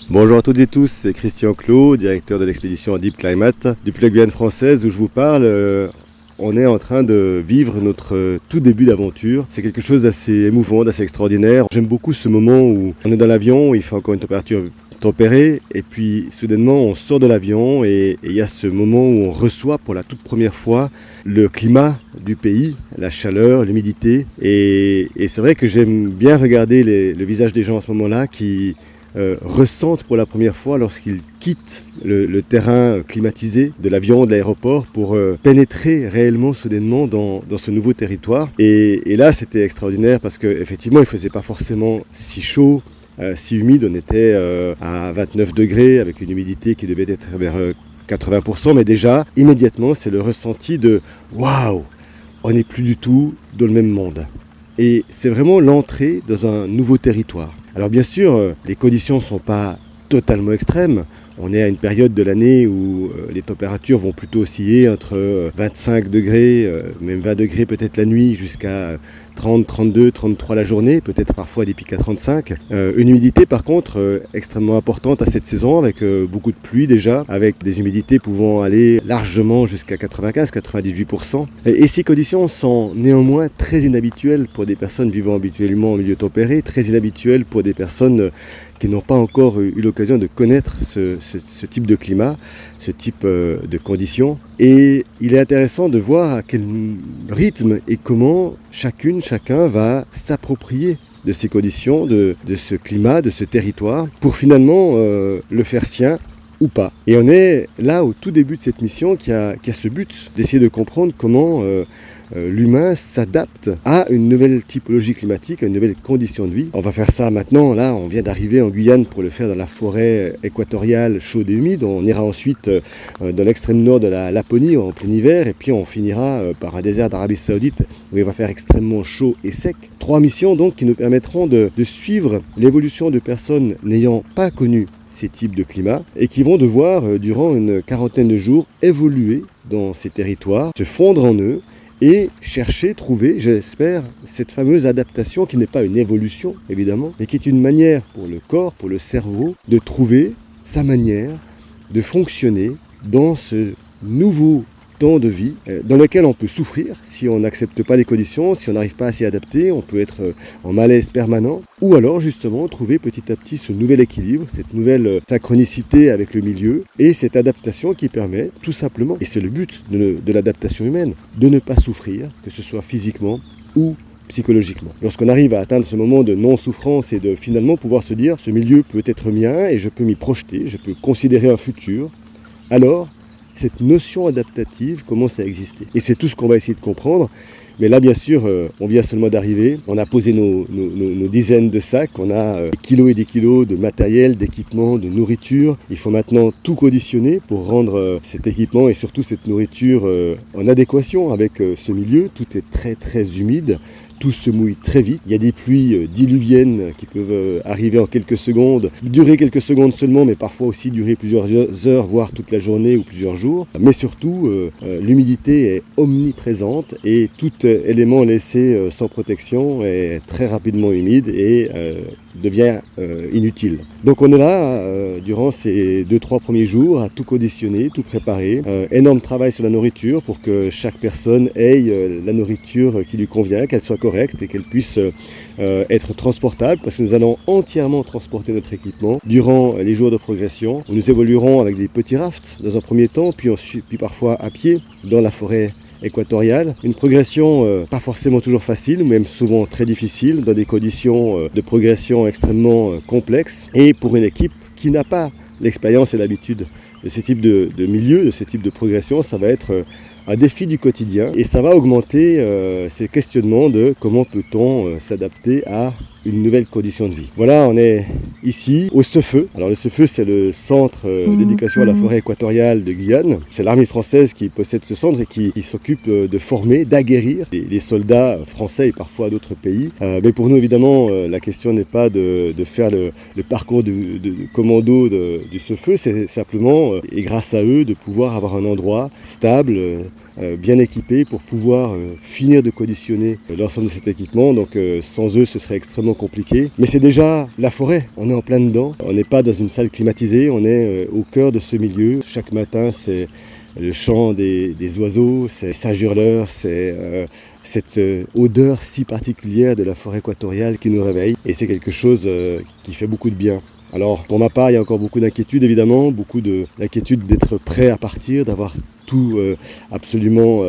Bonjour à toutes et tous, c'est Christian Clot, directeur de l'expédition Deep Climate. Depuis la Guyane française où je vous parle, on est en train de vivre notre tout début d'aventure. C'est quelque chose d'assez émouvant, d'assez extraordinaire. J'aime beaucoup ce moment où on est dans l'avion, il fait encore une température tempérée, et puis soudainement on sort de l'avion et il y a ce moment où on reçoit pour la toute première fois le climat du pays, la chaleur, l'humidité. Et c'est vrai que j'aime bien regarder le visage des gens à ce moment-là qui ressentent pour la première fois lorsqu'ils quittent le terrain climatisé de l'avion, de l'aéroport pour pénétrer réellement soudainement dans ce nouveau territoire. Et là c'était extraordinaire parce qu'effectivement il ne faisait pas forcément si chaud, si humide. On était à 29 degrés avec une humidité qui devait être vers 80%, mais déjà immédiatement c'est le ressenti de waouh, on n'est plus du tout dans le même monde. Et c'est vraiment l'entrée dans un nouveau territoire. Alors bien sûr, les conditions ne sont pas totalement extrêmes. On est à une période de l'année où les températures vont plutôt osciller entre 25 degrés, même 20 degrés peut-être la nuit, jusqu'à 30, 32, 33 la journée, peut-être parfois des pics à 35. Une humidité par contre extrêmement importante à cette saison, avec beaucoup de pluie déjà, avec des humidités pouvant aller largement jusqu'à 95-98%. Et ces conditions sont néanmoins très inhabituelles pour des personnes vivant habituellement en milieu tempéré, très inhabituelles pour des personnes qui n'ont pas encore eu l'occasion de connaître ce type de climat, ce type de conditions. Et il est intéressant de voir à quel rythme et comment chacun va s'approprier de ces conditions, de ce climat, de ce territoire, pour finalement le faire sien ou pas. Et on est là au tout début de cette mission qui a ce but d'essayer de comprendre comment l'humain s'adapte à une nouvelle typologie climatique, à une nouvelle condition de vie. On va faire ça maintenant, là on vient d'arriver en Guyane pour le faire dans la forêt équatoriale chaude et humide. On ira ensuite dans l'extrême nord de la Laponie en plein hiver, et puis on finira par un désert d'Arabie Saoudite où il va faire extrêmement chaud et sec. 3 missions donc qui nous permettront de suivre l'évolution de personnes n'ayant pas connu ces types de climats et qui vont devoir durant une quarantaine de jours évoluer dans ces territoires, se fondre en eux et chercher, trouver, j'espère, cette fameuse adaptation qui n'est pas une évolution, évidemment, mais qui est une manière pour le corps, pour le cerveau, de trouver sa manière de fonctionner dans ce nouveau temps de vie dans lequel on peut souffrir si on n'accepte pas les conditions, si on n'arrive pas à s'y adapter, on peut être en malaise permanent, ou alors justement trouver petit à petit ce nouvel équilibre, cette nouvelle synchronicité avec le milieu et cette adaptation qui permet tout simplement, et c'est le but de l'adaptation humaine, de ne pas souffrir, que ce soit physiquement ou psychologiquement. Lorsqu'on arrive à atteindre ce moment de non-souffrance et de finalement pouvoir se dire ce milieu peut être mien et je peux m'y projeter, je peux considérer un futur, alors cette notion adaptative commence à exister. Et c'est tout ce qu'on va essayer de comprendre. Mais là, bien sûr, on vient seulement d'arriver. On a posé nos dizaines de sacs. On a des kilos et des kilos de matériel, d'équipement, de nourriture. Il faut maintenant tout conditionner pour rendre cet équipement et surtout cette nourriture en adéquation avec ce milieu. Tout est très, très humide. Tout se mouille très vite. Il y a des pluies diluviennes qui peuvent arriver en quelques secondes, durer quelques secondes seulement, mais parfois aussi durer plusieurs heures, voire toute la journée ou plusieurs jours. Mais surtout, l'humidité est omniprésente et tout élément laissé sans protection est très rapidement humide et devient inutile. Donc on est là durant ces 2-3 premiers jours à tout conditionner, tout préparer. Énorme travail sur la nourriture pour que chaque personne ait la nourriture qui lui convient, qu'elle soit correcte et qu'elle puisse être transportable, parce que nous allons entièrement transporter notre équipement durant les jours de progression. Nous évoluerons avec des petits rafts dans un premier temps, puis parfois à pied dans la forêt équatoriale. Une progression pas forcément toujours facile, même souvent très difficile, dans des conditions de progression extrêmement complexes. Et pour une équipe qui n'a pas l'expérience et l'habitude de ce type de milieu, de ce type de progression, ça va être un défi du quotidien et ça va augmenter ces questionnements de comment peut-on s'adapter à une nouvelle condition de vie. Voilà, on est ici au CEFE. Alors le CEFE, c'est le centre d'éducation à la forêt équatoriale de Guyane. C'est l'armée française qui possède ce centre et qui s'occupe de former, d'aguerrir les soldats français et parfois d'autres pays. Mais pour nous, évidemment, la question n'est pas de faire le parcours de commando du CEFE, c'est simplement, et grâce à eux, de pouvoir avoir un endroit stable, bien équipés pour pouvoir finir de conditionner l'ensemble de cet équipement. Donc sans eux, ce serait extrêmement compliqué. Mais c'est déjà la forêt, on est en plein dedans. On n'est pas dans une salle climatisée, on est au cœur de ce milieu. Chaque matin, c'est le chant des oiseaux, c'est Saint-Hurleur, c'est cette odeur si particulière de la forêt équatoriale qui nous réveille. Et c'est quelque chose qui fait beaucoup de bien. Alors pour ma part, il y a encore beaucoup d'inquiétudes évidemment, beaucoup d'inquiétudes d'être prêt à partir, d'avoir tout absolument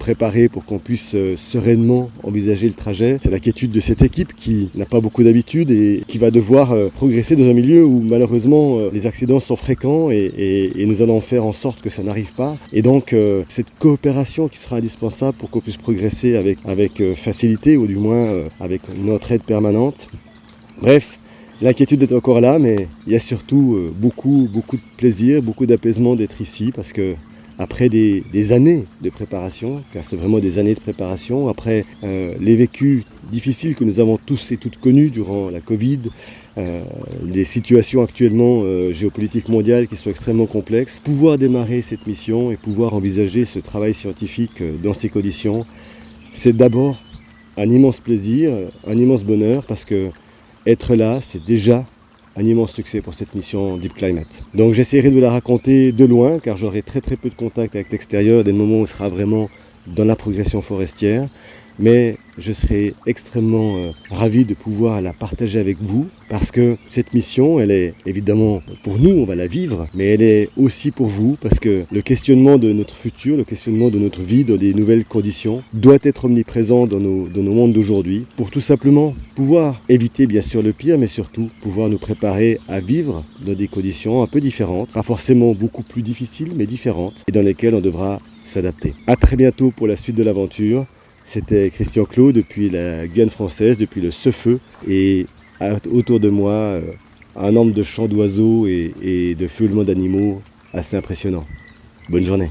préparé pour qu'on puisse sereinement envisager le trajet. C'est l'inquiétude de cette équipe qui n'a pas beaucoup d'habitude et qui va devoir progresser dans un milieu où malheureusement les accidents sont fréquents et nous allons faire en sorte que ça n'arrive pas. Et donc cette coopération qui sera indispensable pour qu'on puisse progresser avec facilité ou du moins avec notre aide permanente. Bref, l'inquiétude est encore là, mais il y a surtout beaucoup de plaisir, beaucoup d'apaisement d'être ici parce que après des années de préparation, car c'est vraiment des années de préparation, après les vécus difficiles que nous avons tous et toutes connus durant la Covid, les situations actuellement géopolitiques mondiales qui sont extrêmement complexes, pouvoir démarrer cette mission et pouvoir envisager ce travail scientifique dans ces conditions, c'est d'abord un immense plaisir, un immense bonheur parce que être là, c'est déjà un immense succès pour cette mission Deep Climate. Donc j'essaierai de vous la raconter de loin, car j'aurai très peu de contact avec l'extérieur, des moments où on sera vraiment dans la progression forestière. Mais je serai extrêmement ravi de pouvoir la partager avec vous, parce que cette mission, elle est évidemment pour nous, on va la vivre, mais elle est aussi pour vous, parce que le questionnement de notre futur, le questionnement de notre vie dans des nouvelles conditions, doit être omniprésent dans nos mondes d'aujourd'hui, pour tout simplement pouvoir éviter bien sûr le pire, mais surtout pouvoir nous préparer à vivre dans des conditions un peu différentes, pas forcément beaucoup plus difficiles, mais différentes, et dans lesquelles on devra s'adapter. À très bientôt pour la suite de l'aventure. C'était Christian Clot depuis la Guyane française, depuis le Sefeu, et autour de moi, un nombre de chants d'oiseaux et de feulements d'animaux assez impressionnant. Bonne journée.